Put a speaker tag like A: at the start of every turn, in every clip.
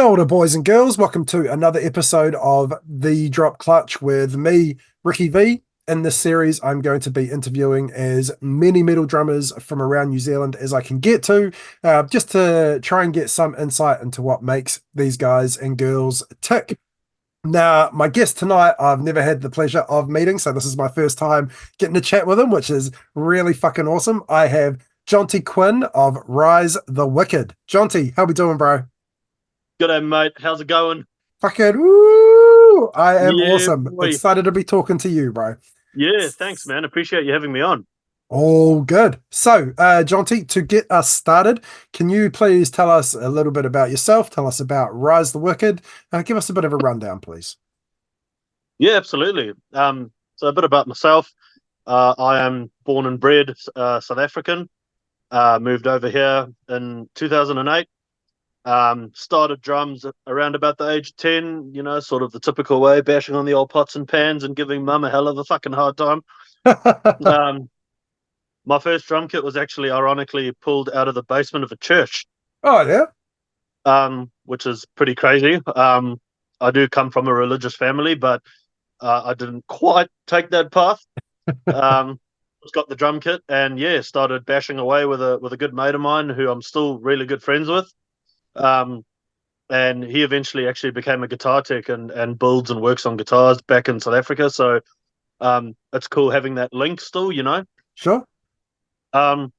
A: Kia ora, boys and girls. Welcome to another episode of The Drop Clutch with me, Ricky V. In this series, I'm going to be interviewing as many metal drummers from around New Zealand as I can get to, just to try and get some insight into what makes these guys and girls tick. Now, my guest tonight, I've never had the pleasure of meeting, so this is my first time getting to chat with him, which is really fucking awesome. I have Jonty Quinn of Rise the Wicked. Jonty, how we doing, bro?
B: G'day, mate. How's it going?
A: Fucking woo! I am
B: Yeah,
A: awesome.
B: boy.
A: Excited to be talking to you, bro.
B: Yeah, thanks, man. Appreciate you having me on.
A: All good. So, Jonty, to get us started, can you please tell us a little bit about yourself? Tell us about Rise the Wicked. Give us a bit of a rundown, please.
B: Yeah, absolutely. So a bit about myself. I am born and bred South African. Moved over here in 2008. Started drums around about the age of 10, sort of the typical way, bashing on the old pots and pans and giving mum a hell of a fucking hard time. Um, my first drum kit was actually ironically pulled out of the basement of a church,
A: Oh, yeah.
B: which is pretty crazy. I do come from a religious family, but I didn't quite take that path. Just got the drum kit and yeah, started bashing away with a good mate of mine who I'm still really good friends with. Um, and he eventually actually became a guitar tech and builds and works on guitars back in South Africa. So it's cool having that link still.
A: Sure.
B: Um,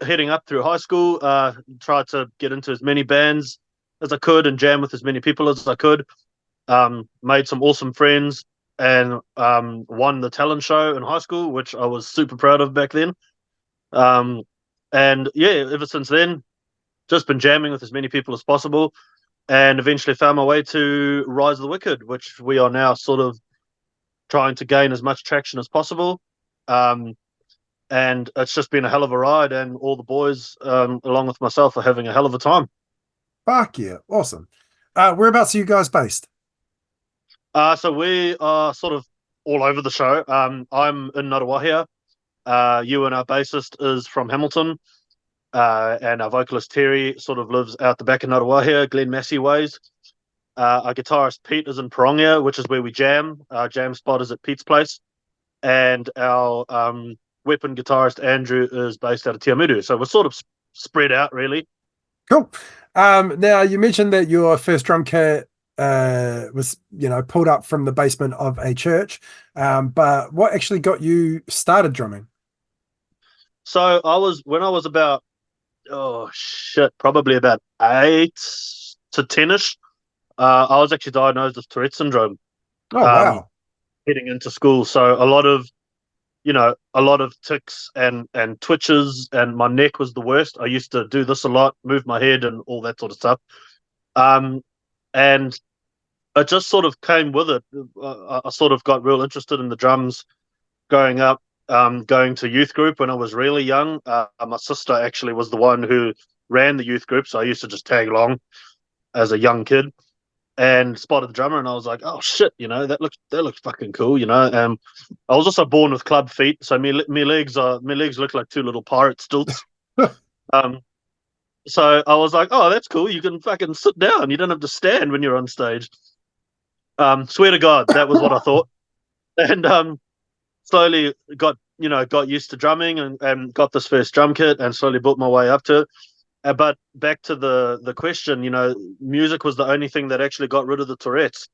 B: Heading up through high school, tried to get into as many bands as I could and jam with as many people as I could. Made some awesome friends and won the talent show in high school, which I was super proud of back then. Um, and yeah, ever since then, just been jamming with as many people as possible and eventually found my way to Rise of the Wicked, which we are now sort of trying to gain as much traction as possible. Um, and it's just been a hell of a ride, and all the boys, along with myself, are having a hell of a time.
A: Fuck yeah. Awesome. Whereabouts are you guys based?
B: So we are sort of all over the show. I'm in Ngāruawāhia. You and our bassist is from Hamilton. And our vocalist Terry sort of lives out the back of Ngāruawāhia, Glen Massey ways. Our guitarist Pete is in Pirongia, which is where we jam. Our jam spot is at Pete's place. And our weapon guitarist Andrew is based out of Tiamutu. So we're sort of spread out, really.
A: Cool. Now you mentioned that your first drum kit was, pulled up from the basement of a church. But what actually got you started drumming?
B: So when I was about, oh shit, probably about 8 to 10ish, I was actually diagnosed with Tourette syndrome
A: Oh,
B: um,
A: wow.
B: heading into school. So a lot of ticks and twitches, and my neck was the worst. I used to do this a lot, move my head and all that sort of stuff. Um, and it just sort of came with it. I sort of got real interested in the drums growing up, going to youth group when I was really young. My sister actually was the one who ran the youth group, so I used to just tag along as a young kid and spotted the drummer, and I was like, "Oh shit, that looks fucking cool." I was also born with club feet, so me legs look like two little pirate stilts. Um, so I was like, "Oh, that's cool. You can fucking sit down. You don't have to stand when you're on stage." Swear to God, that was what I thought, and slowly got used to drumming and got this first drum kit and slowly built my way up to it. But back to the question, music was the only thing that actually got rid of the Tourette's.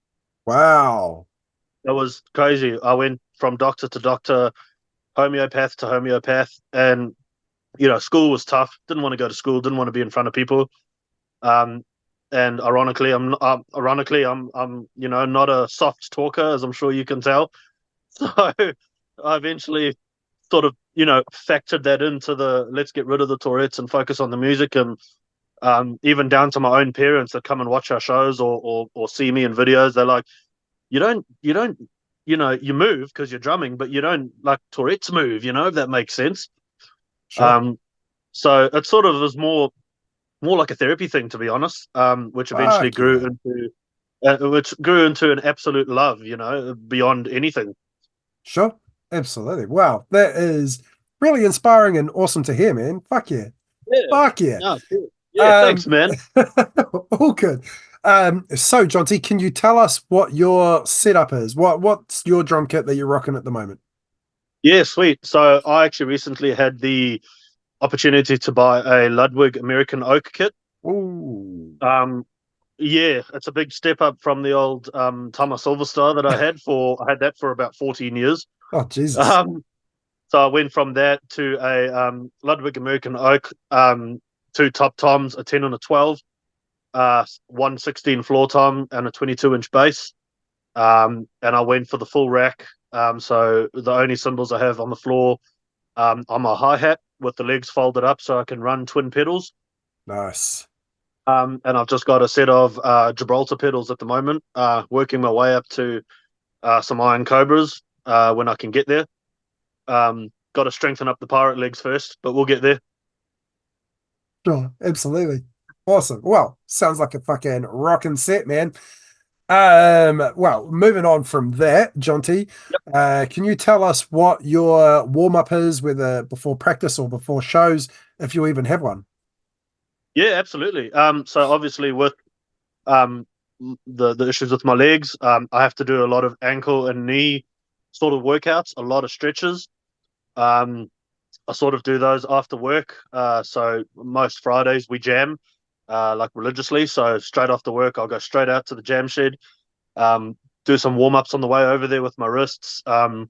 A: Wow.
B: That was crazy. I went from doctor to doctor, homeopath to homeopath, and school was tough. Didn't want to go to school. Didn't want to be in front of people. Um, and ironically, I'm not a soft talker, as I'm sure you can tell. So I eventually sort of factored that into the let's get rid of the Tourette's and focus on the music. And even down to my own parents that come and watch our shows or see me in videos, they're like, you move because you're drumming, but you don't like Tourette's move, if that makes sense.
A: Sure.
B: um so it sort of was more like a therapy thing, to be honest, which eventually
A: Fuck yeah.
B: which grew into an absolute love, beyond anything.
A: Sure. Absolutely. Wow. That is really inspiring and awesome to hear, man. Fuck yeah.
B: Yeah.
A: Fuck yeah.
B: No, cool. Yeah,
A: Um,
B: thanks, man.
A: all good. So Jonty, can you tell us what your setup is? What's your drum kit that you're rocking at the moment?
B: Yeah, sweet. So I actually recently had the opportunity to buy a Ludwig American Oak kit.
A: Ooh.
B: Um, yeah, it's a big step up from the old Tama Silverstar that I had that for about 14 years.
A: Oh, Jesus.
B: Um, so I went from that to a Ludwig American Oak, two top toms, a 10 and a 12, 116 floor tom, and a 22-inch bass. And I went for the full rack. So the only cymbals I have on the floor on my hi hat with the legs folded up so I can run twin pedals.
A: Nice.
B: And I've just got a set of Gibraltar pedals at the moment, working my way up to some Iron Cobras when I can get there. Got to strengthen up the pirate legs first, but we'll get there.
A: Sure, absolutely. Awesome. Well, sounds like a fucking rocking set, man. Well, moving on from that, Jonty, can you tell us what your warm-up is, whether before practice or before shows, if you even have one?
B: Yeah, absolutely. So obviously with um, the issues with my legs, I have to do a lot of ankle and knee sort of workouts, a lot of stretches. Um, I sort of do those after work. So most Fridays we jam, like religiously. So straight after work, I'll go straight out to the jam shed, do some warm ups on the way over there with my wrists, and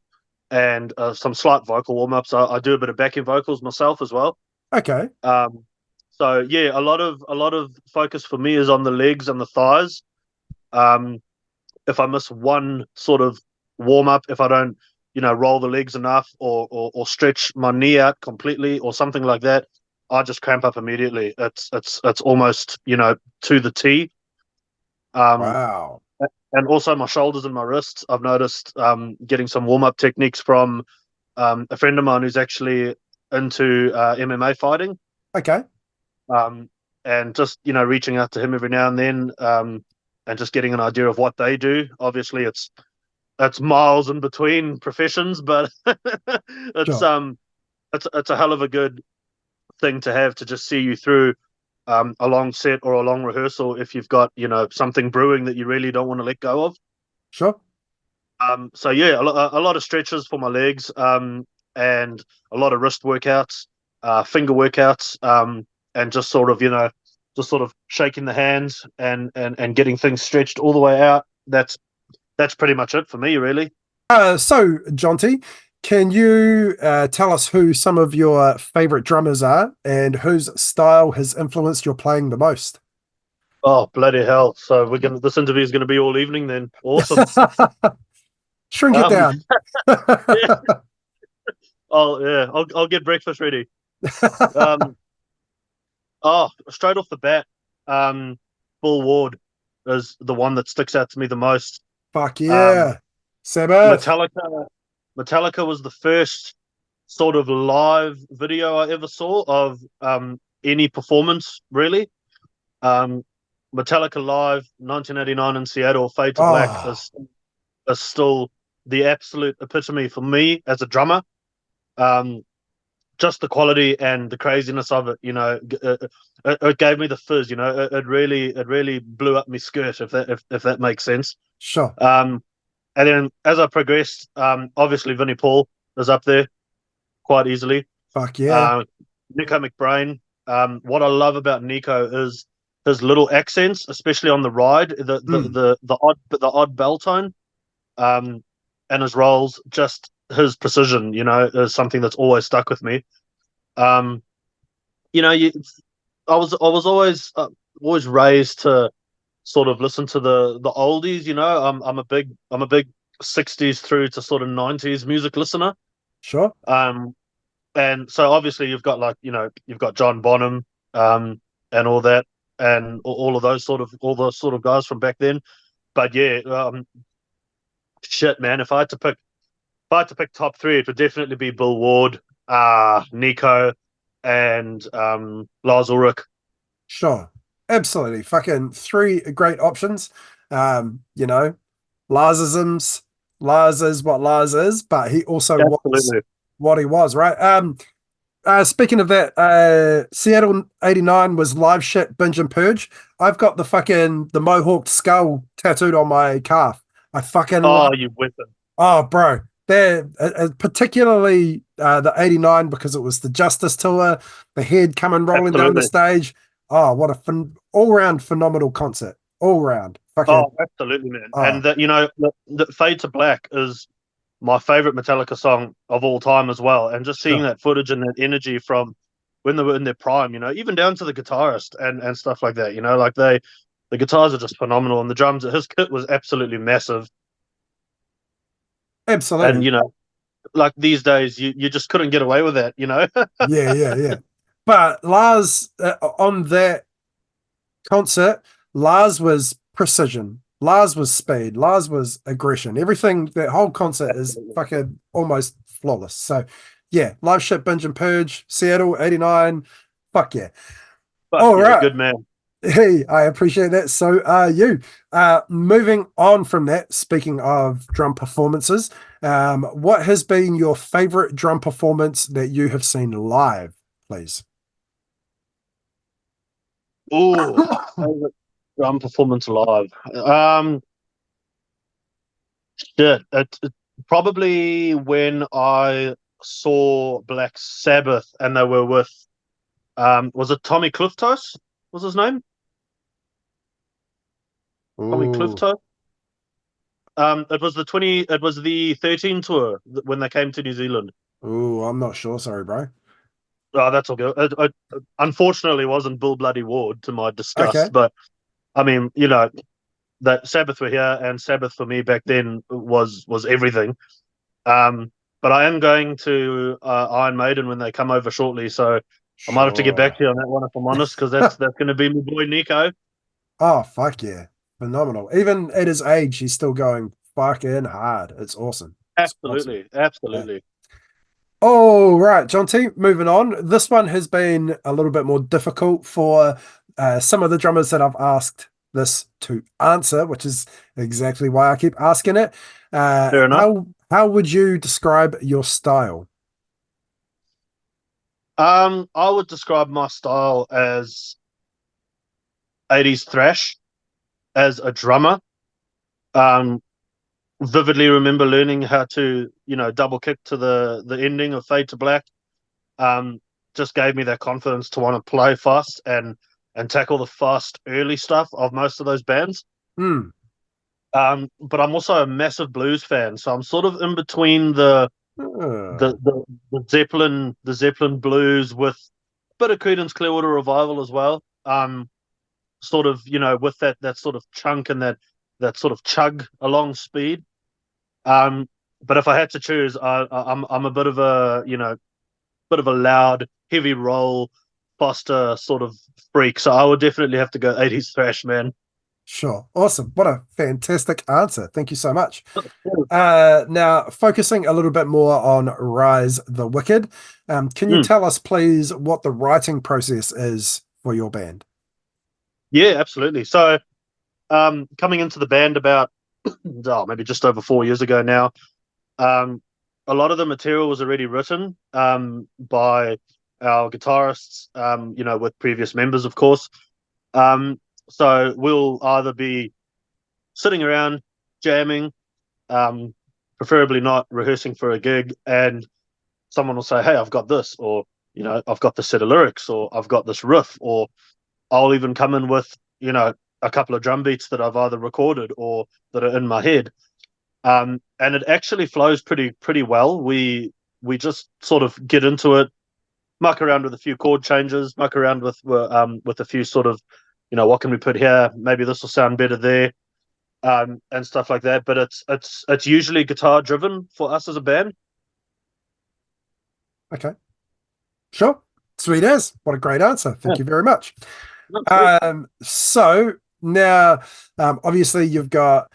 B: some slight vocal warm ups. I do a bit of backing vocals myself as well.
A: Okay,
B: Um, so yeah, a lot of focus for me is on the legs and the thighs. Um, if I miss one sort of warm up, if I don't, roll the legs enough or stretch my knee out completely or something like that, I just cramp up immediately. It's almost to the T. Um,
A: wow.
B: and also my shoulders and my wrists. I've noticed getting some warm up techniques from a friend of mine who's actually into MMA fighting,
A: Okay,
B: um, and just reaching out to him every now and then, and just getting an idea of what they do. Obviously, it's miles in between professions, but it's
A: sure,
B: um it's a hell of a good thing to have to just see you through a long set or a long rehearsal if you've got something brewing that you really don't want to let go of.
A: sure.
B: So yeah, a lot of stretches for my legs, and a lot of wrist workouts, finger workouts, and just sort of shaking the hands and getting things stretched all the way out. That's pretty much it for me, really.
A: So Jonty, can you tell us who some of your favorite drummers are and whose style has influenced your playing the most?
B: Oh, bloody hell! So this interview is gonna be all evening then. Awesome.
A: Shrink it
B: Um,
A: down.
B: yeah, I'll get breakfast ready. Um, Straight off the bat, um, Bull Ward is the one that sticks out to me the most.
A: Fuck
B: Um,
A: yeah. Sabbath.
B: Metallica was the first sort of live video I ever saw of any performance, really. Um, Metallica live, 1989 in Seattle, Fade to Black
A: Oh,
B: is still the absolute epitome for me as a drummer. Um, just the quality and the craziness of it, it gave me the fizz. It really blew up my skirt, if that makes sense.
A: sure.
B: Um, and then as I progressed, obviously Vinnie Paul is up there quite easily.
A: Fuck yeah.
B: Uh, Nico McBrain. What I love about Nico is his little accents, especially on the ride,
A: Mm,
B: the odd bell tone, um, and his rolls. Just his precision, is something that's always stuck with me. Um, you know, you, I was always raised to sort of listen to the oldies. I'm a big '60s through to sort of '90s music listener.
A: sure.
B: Um, and so obviously you've got John Bonham, and all that, and all those sort of guys from back then. But yeah, shit, man, if I had to pick top three, it would definitely be Bill Ward, Nico, and Lars Ulrich.
A: Sure. Absolutely. Fucking three great options. You know, Larsisms. Lars is what Lars is, but he also was
B: Absolutely.
A: what he was, right? Speaking of that, Seattle '89 was live shit, Binge and Purge. I've got the Mohawk skull tattooed on my calf. I fucking
B: Oh,
A: love.
B: you weapon.
A: Oh, bro, they're particularly the '89 because it was the Justice tour, the head coming rolling down the
B: Absolutely.
A: stage. Oh, what a all round phenomenal concert, all round. Fucking
B: Oh, absolutely, man.
A: oh,
B: And that, the Fade to Black is my favorite Metallica song of all time as well. And just seeing
A: sure,
B: that footage and that energy from when they were in their prime, even down to the guitarist and stuff like that, like the guitars are just phenomenal, and the drums, his kit was absolutely massive. And
A: absolutely,
B: like these days, you just couldn't get away with that.
A: yeah, yeah, yeah. But Lars on that concert, Lars was precision. Lars was speed. Lars was aggression. Everything, that whole concert is
B: Absolutely.
A: fucking almost flawless. So, yeah, live shit, Binge and Purge, Seattle, '89. Fuck yeah.
B: Fuck
A: All
B: yeah,
A: right.
B: good man.
A: Hey, I appreciate that. So are you. Moving on from that, speaking of drum performances, what has been your favorite drum performance that you have seen live, please?
B: Oh, favorite drum performance live. Shit. Probably when I saw Black Sabbath and they were with, was it Tommy Cliftos? Was his name? Tommy
A: Ooh,
B: Cliftos? It was the 13 tour when they came to New Zealand.
A: ooh, I'm not sure. Sorry, bro.
B: Oh, that's all good. It unfortunately wasn't Bill Bloody Ward to my disgust,
A: Okay,
B: but I mean, that Sabbath were here, and Sabbath for me back then was everything. Um, but I am going to Iron Maiden when they come over shortly, so I might have to get
A: sure.
B: back to you on that one if I'm honest, because that's going to be my boy Nico.
A: Oh, fuck yeah. Phenomenal. Even at his age, he's still going fucking hard. It's awesome. It's awesome.
B: Absolutely,
A: Yeah.
B: absolutely.
A: All right, Jonty, moving on. This one has been a little bit more difficult for some of the drummers that I've asked this to answer, which is exactly why I keep asking it.
B: Fair enough.
A: How would you describe your style?
B: I would describe my style as 80s thrash as a drummer. Um, Vividly remember learning how to, double kick to the ending of Fade to Black. Um, just gave me that confidence to want to play fast and tackle the fast early stuff of most of those bands.
A: Hmm.
B: But I'm also a massive blues fan, so I'm sort of in between the
A: Uh,
B: the, the Zeppelin blues with a bit of Creedence Clearwater Revival as well. Sort of, with that sort of chunk and that sort of chug along speed. Um, but if I had to choose, I'm a bit of a bit of a loud, heavy roll, Foster sort of freak. So I would definitely have to go 80s thrash, man.
A: sure. Awesome. What a fantastic answer. Thank you so much. Now, focusing a little bit more on Rise the Wicked, can you
B: Mm.
A: tell us, please, what the writing process is for your band?
B: Yeah, absolutely. So coming into the band about maybe just over 4 years ago now, um, a lot of the material was already written by our guitarists, with previous members, of course. Um, so we'll either be sitting around jamming, um, preferably not rehearsing for a gig, and someone will say, "Hey, I've got this," or "I've got this set of lyrics," or "I've got this riff," or I'll even come in with a couple of drum beats that I've either recorded or that are in my head, and it actually flows pretty well. We just sort of get into it, muck around with a few chord changes, muck around with a few sort of, what can we put here? Maybe this will sound better there, and stuff like that. But it's usually guitar driven for us as a band.
A: Okay, sure. Sweet as. What a great answer.
B: Yeah,
A: Thank you very much.
B: no, sweet.
A: So now, obviously, you've got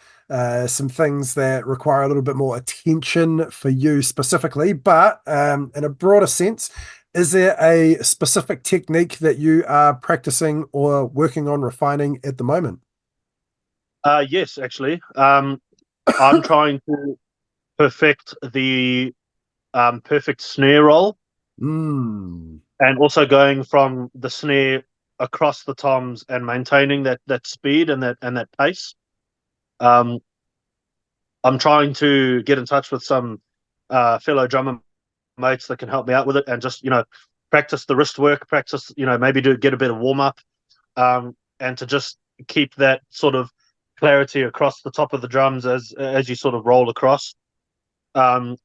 A: some things that require a little bit more attention for you specifically, but in a broader sense, is there a specific technique that you are practicing or working on refining at the moment?
B: Yes, actually. I'm trying to perfect the perfect snare roll.
A: Mm.
B: and also going from the snare across the toms and maintaining that speed and that pace. Um, I'm trying to get in touch with some fellow drummer mates that can help me out with it, and just practice the wrist work, practice maybe do get a bit of warm up, and to just keep that sort of clarity across the top of the drums as you sort of roll across. Um,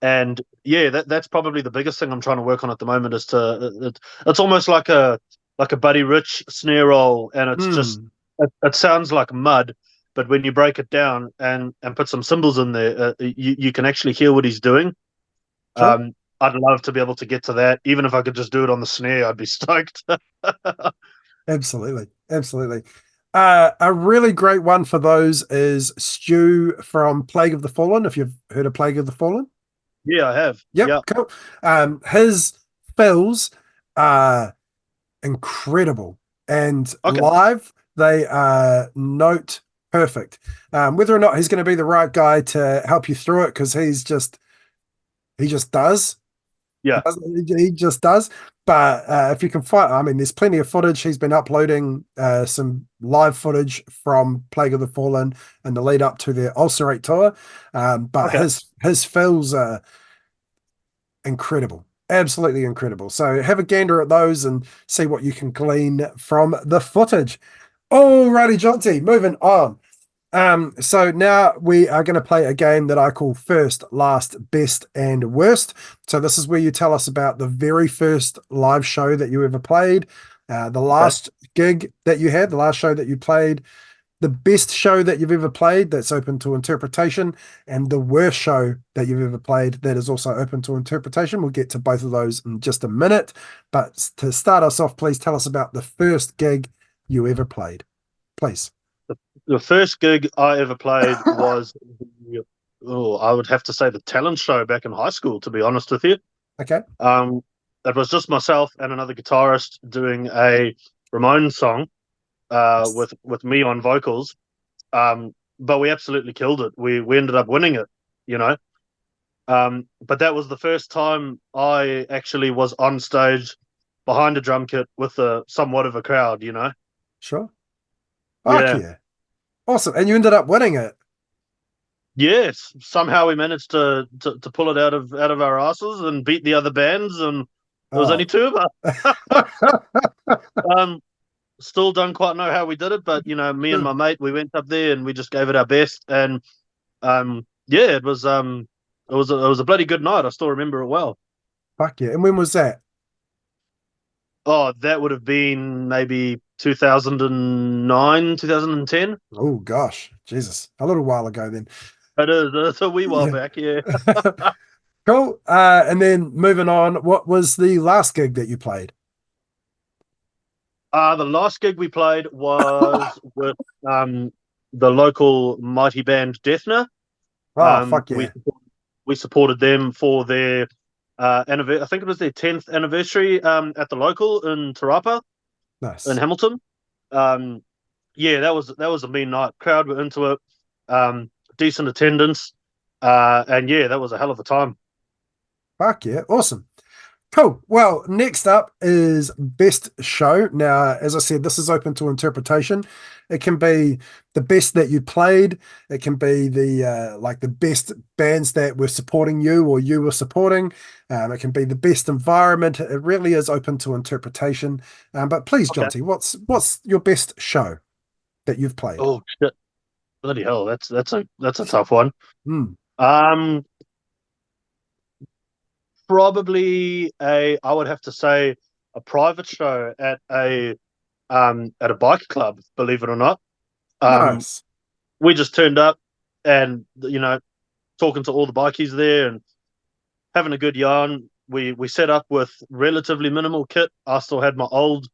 B: and yeah, that's probably the biggest thing I'm trying to work on at the moment. Is it's almost like a Buddy Rich snare roll, and it's just
A: Mm.
B: it sounds like mud, but when you break it down and put some cymbals in there, you can actually hear what he's doing.
A: Sure.
B: I'd love to be able to get to that. Even if I could just do it on the snare, I'd be stoked.
A: Absolutely. Absolutely. A really great one for those is Stu from Plague of the Fallen. If you've heard of Plague of the Fallen.
B: Yeah, I have.
A: Yep,
B: Yeah.
A: cool. His fills are incredible, and
B: Okay.
A: live they are note perfect. Whether or not he's going to be the right guy to help you through it, because he just does.
B: Yeah.
A: He just does. But if you can find, I mean, there's plenty of footage. He's been uploading some live footage from Plague of the Fallen and the lead up to their Ulcerate tour. But
B: Okay.
A: his fills are incredible, absolutely incredible. So have a gander at those and see what you can glean from the footage. Alrighty, Jonty, moving on. So now we are going to play a game that I call First, Last, Best, and Worst. So this is where you tell us about the very first live show that you ever played, the
B: Okay.
A: last gig that you had, the last show that you played, the best show that you've ever played that's open to interpretation, and the worst show that you've ever played that is also open to interpretation. We'll get to both of those in just a minute. But to start us off, please tell us about the first gig you ever played, please.
B: The first gig I ever played was, I would have to say the talent show back in high school, to be honest with you.
A: Okay,
B: Um, it was just myself and another guitarist doing a Ramones song with me on vocals. But we absolutely killed it. We ended up winning it, you know. But that was the first time I actually was on stage behind a drum kit with somewhat of a crowd, you know.
A: sure. Fuck
B: Yeah.
A: yeah. Awesome. And you ended up winning it.
B: Yes, somehow we managed to pull it out of our asses and beat the other bands, and there was only
A: Oh.
B: two of us. Um, Still don't quite know how we did it, but me and my mate, we went up there and we just gave it our best, and yeah, it was a bloody good night. I still remember it well.
A: Fuck yeah. And when was that?
B: Oh, that would have been maybe 2009, 2010.
A: Oh gosh, Jesus. A little while ago then.
B: It is. It's a wee while
A: Yeah.
B: back. Yeah.
A: Cool. And then moving on, what was the last gig that you played?
B: The last gig we played was with the local mighty band Deathner.
A: Oh, fuck
B: We
A: yeah.
B: supported them for their anniversary. I think it was their 10th anniversary at the local in Tarapa in
A: Nice.
B: Hamilton. Um, yeah, that was a mean night. Crowd were into it. Decent attendance, and yeah, that was a hell of a time.
A: Fuck yeah. Awesome. Cool. Well, next up is best show. Now, as I said, this is open to interpretation. It can be the best that you played. It can be the like the best bands that were supporting you or you were supporting. It can be the best environment. It really is open to interpretation. But please,
B: Okay.
A: Jonty, what's your best show that you've played?
B: Oh shit! Bloody hell! That's a tough one.
A: Hmm.
B: Um, Probably I would have to say a private show at a bike club, believe it or not. Um
A: Nice.
B: we just turned up and talking to all the bikies there and having a good yarn. We set up with relatively minimal kit. I still had my old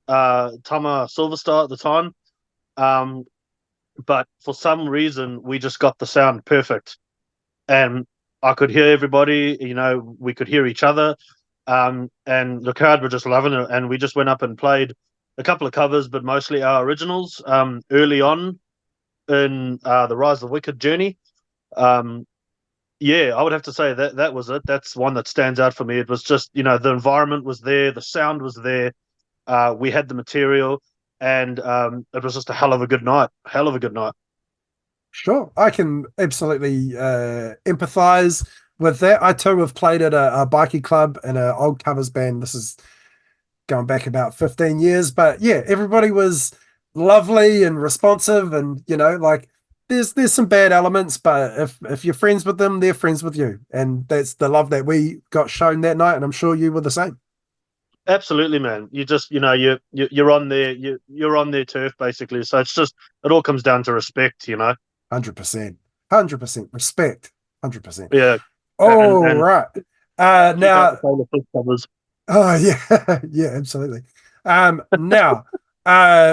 B: Tama Silverstar at the time. Um but for some reason we just got the sound perfect, and I could hear everybody. We could hear each other, and the crowd were just loving it. And we just went up and played a couple of covers, but mostly our originals. Early on in the Rise of the Wicked journey, um, Yeah, I would have to say that that was it. That's one that stands out for me. It was just, the environment was there, the sound was there, we had the material, and it was just a hell of a good night. Hell of a good night.
A: Sure, I can absolutely empathize with that. I too have played at a bikie club and an old covers band. This is going back about 15 years, but yeah, everybody was lovely and responsive, and like there's some bad elements, but if you're friends with them, they're friends with you, and that's the love that we got shown that night, and I'm sure you were the same.
B: Absolutely, man. You just, you're on their you're on their turf basically. So it's just it all comes down to respect.
A: 100%, 100% respect, 100%.
B: Yeah, and
A: All right.
B: keep out the
A: Now,
B: solar flip covers.
A: oh yeah, yeah, absolutely. Now,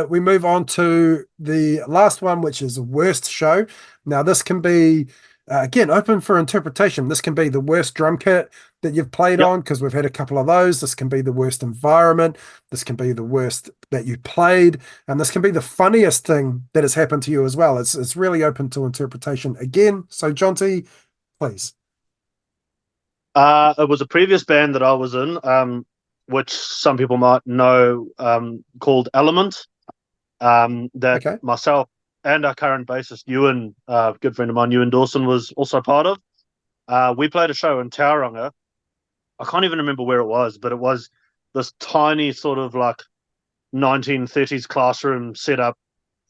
A: we move on to the last one, which is worst show. Now, this can be again open for interpretation. This can be the worst drum kit that you've played
B: Yep.
A: on, because we've had a couple of those. This can be the worst environment. This can be the worst that you played, and this can be the funniest thing that has happened to you as well. It's really open to interpretation again. So, Jonty, please.
B: It was a previous band that I was in, which some people might know, called Element. That
A: Okay.
B: myself and our current bassist Ewan, good friend of mine, Ewan Dawson, was also part of. We played a show in Tauranga. I can't even remember where it was, but it was this tiny sort of like 1930s classroom setup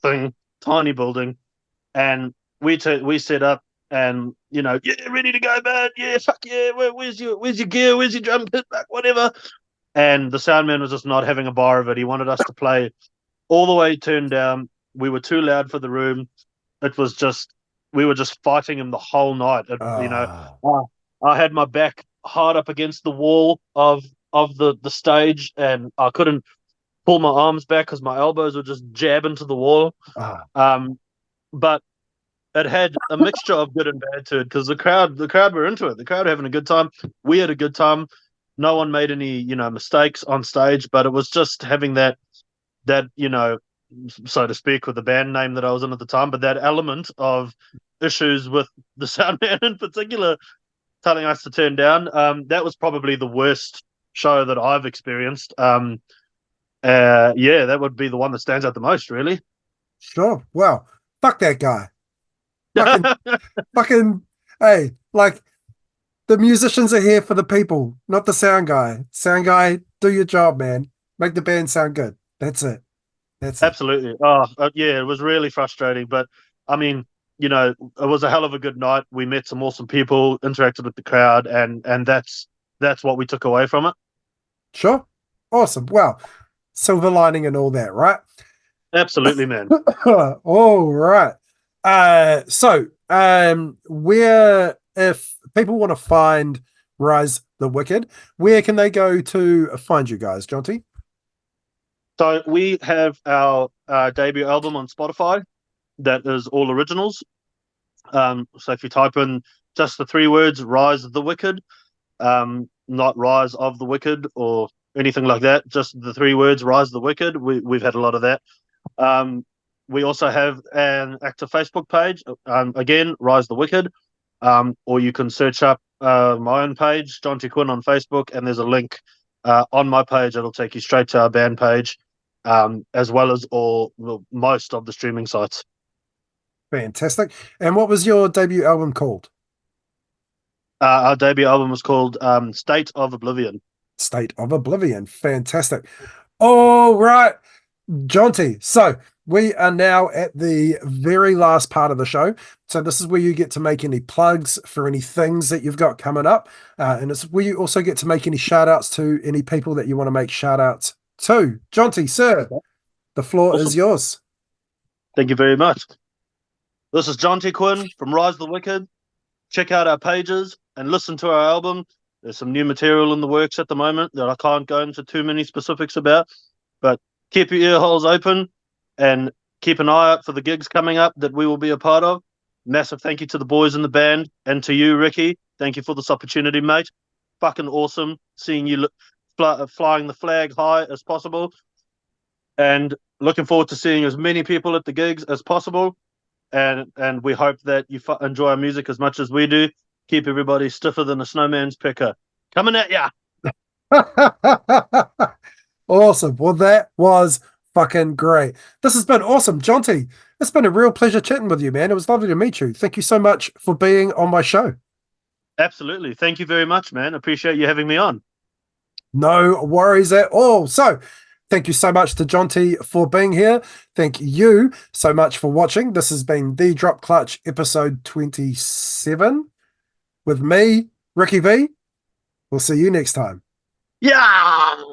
B: thing, tiny building, and we set up, and yeah, ready to go, man. Yeah, fuck yeah. Where's your gear? Where's your drum kit? Back, whatever. And the sound man was just not having a bar of it. He wanted us to play all the way turned down. We were too loud for the room. It was just we were just fighting him the whole night.
A: Ah,
B: I had my back hard up against the wall of the stage, and I couldn't pull my arms back because my elbows were just jabbing to the wall.
A: ah,
B: Um, but it had a mixture of good and bad to it, because the crowd were into it. The crowd were having a good time. We had a good time. No one made any mistakes on stage, but it was just having that so to speak, with the band name that I was in at the time, but that element of issues with the sound man in particular telling us to turn down. That was probably the worst show that I've experienced. Yeah, that would be the one that stands out the most, really.
A: sure. Well, fuck that guy. Fucking, fucking, hey, like the musicians are here for the people, not the sound guy. Sound guy, do your job, man. Make the band sound good. That's it. That's it.
B: Absolutely. Oh, yeah, it was really frustrating, but I mean, it was a hell of a good night. We met some awesome people, interacted with the crowd, and that's what we took away from it.
A: Sure. Awesome. Well, silver lining and all that, right?
B: Absolutely, man.
A: All right. Where, if people want to find Rise the Wicked, where can they go to find you guys, Jonty?
B: So we have our debut album on Spotify. That is all originals. So if you type in just the three words "Rise of the Wicked," not "Rise of the Wicked" or anything like that, just the three words "Rise of the Wicked." We've had a lot of that. Um, we also have an active Facebook page. Again, Rise the Wicked. Or you can search up my own page, Jonty Quinn, on Facebook, and there's a link on my page. It'll take you straight to our band page, as well as most of the streaming sites.
A: Fantastic. And what was your debut album called?
B: Our debut album was called State of Oblivion.
A: State of Oblivion. Fantastic. All right, Jonty. So we are now at the very last part of the show. So this is where you get to make any plugs for any things that you've got coming up. And it's where you also get to make any shout outs to any people that you want to make shout outs to. Jonty, sir, the floor is
B: Awesome.
A: yours.
B: Thank you very much. This is Jonty Quinn from Rise the Wicked. Check out our pages and listen to our album. There's some new material in the works at the moment that I can't go into too many specifics about, but keep your ear holes open and keep an eye out for the gigs coming up that we will be a part of. Massive thank you to the boys in the band and to you, Ricky. Thank you for this opportunity, mate. Fucking awesome seeing you flying the flag high as possible, and looking forward to seeing as many people at the gigs as possible. And we hope that you enjoy our music as much as we do. keep everybody stiffer than a snowman's pecker. Coming at ya.
A: Awesome. Well, that was fucking great. This has been awesome, Jonty. It's been a real pleasure chatting with you, man. It was lovely to meet you. Thank you so much for being on my show.
B: Absolutely. Thank you very much, man. Appreciate you having me on.
A: No worries at all. So, thank you so much to Jonty for being here. Thank you so much for watching. This has been The Drop Clutch episode 27 with me, Ricky V. We'll see you next time.
B: Yeah.